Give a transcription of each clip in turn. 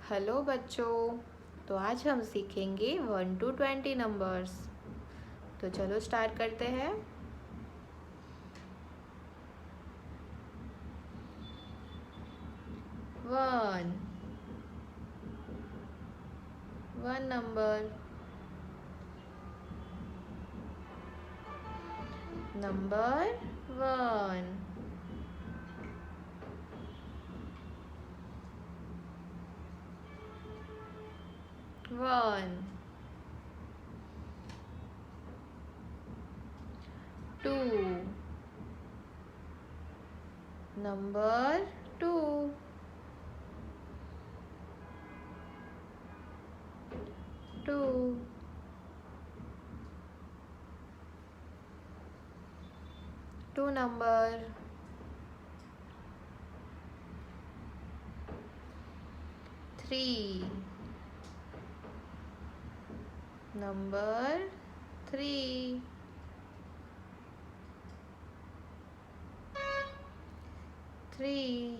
Hello बच्चों। तो आज हम सीखेंगे 1 to 20 नंबर्स। तो चलो स्टार्ट करते हैं। 1 number. Number 1। 1 2 number 2। 2 2 number. 3 number 3। 3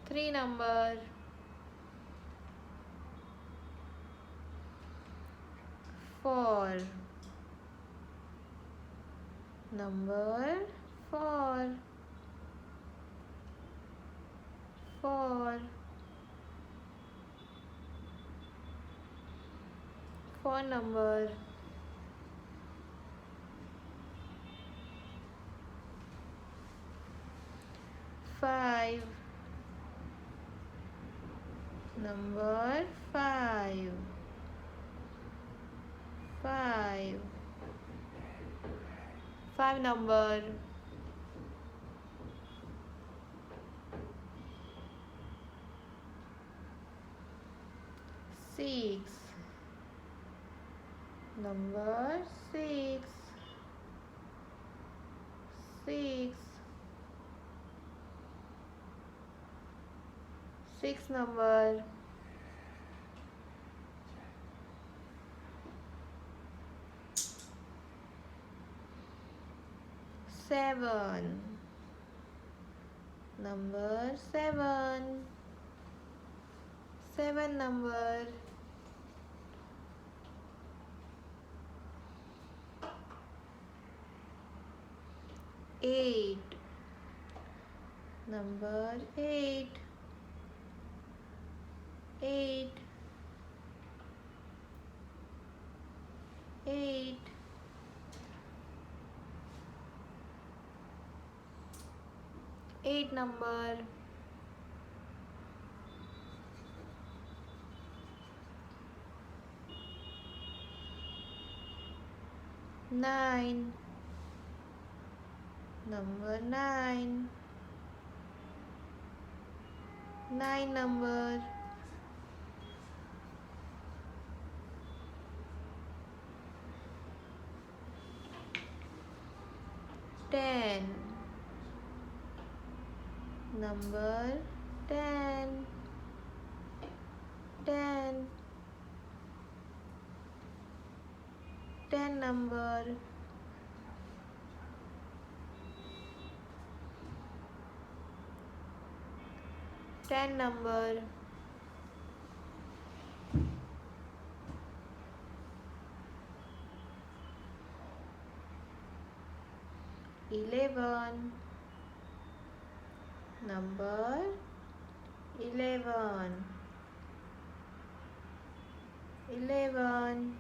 3 number. 4 number 4। 4 4 number. 5 number 5। 5 5 number. 6 number 6। 6 6 number. 7 number 7। 7 number. 8 number 8। 8 8 8 number. 9 number 9। 9 number. 10 number 10। 10 10 number. 10 number. 11 number 11। 11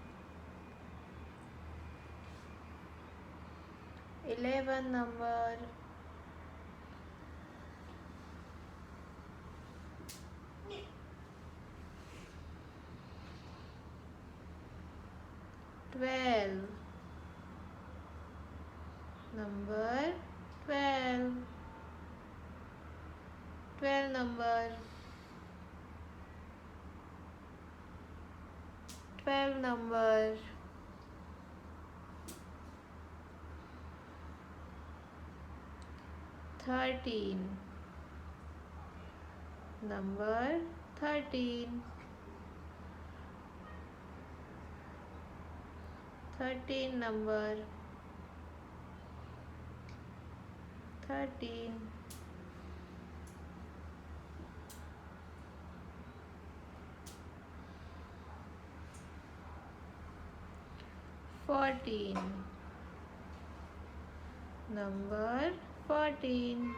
11 number. 12 number 12। 12 number. 12 number. 13 number 13। 13 number. 13 14. Number 14.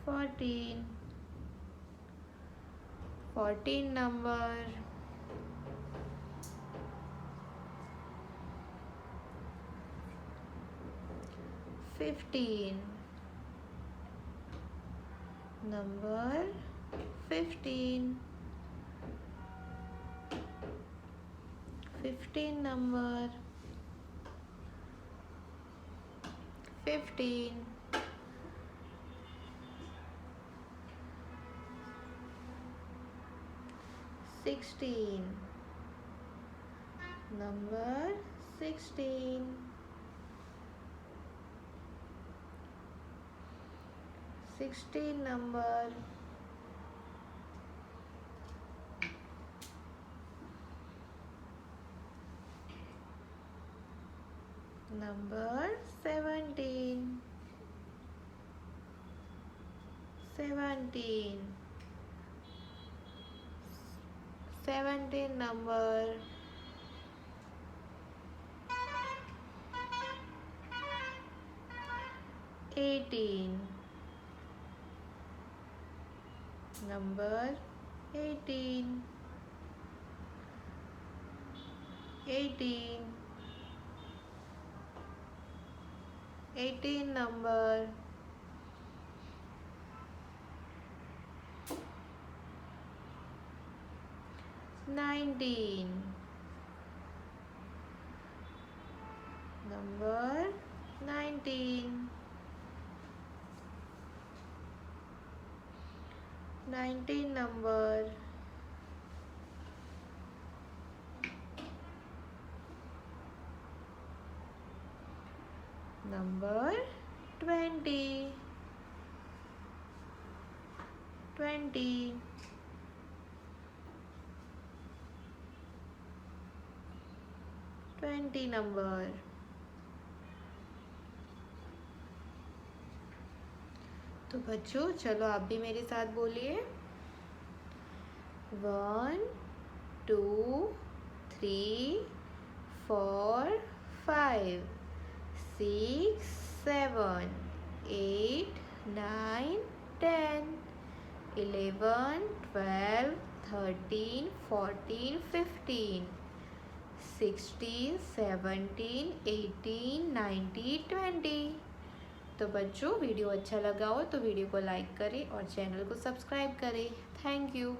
14. 14 number. 15. Number 15. 15 number. 15. 16. Number 16. 16 number. Number 17. 17. 17 number. 18. Number 18. 18. 18 number. 19. Number 19. 19 number. Number 20. 20. 20 number. तो बच्चों चलो आप भी मेरे साथ बोलिए 1 2 3 4 5 6 7 8 9 10 11 12 13 14 15 16 17 18 19 20। तो बच्चों वीडियो अच्छा लगा हो तो वीडियो को लाइक करें और चैनल को सब्सक्राइब करें। Thank you.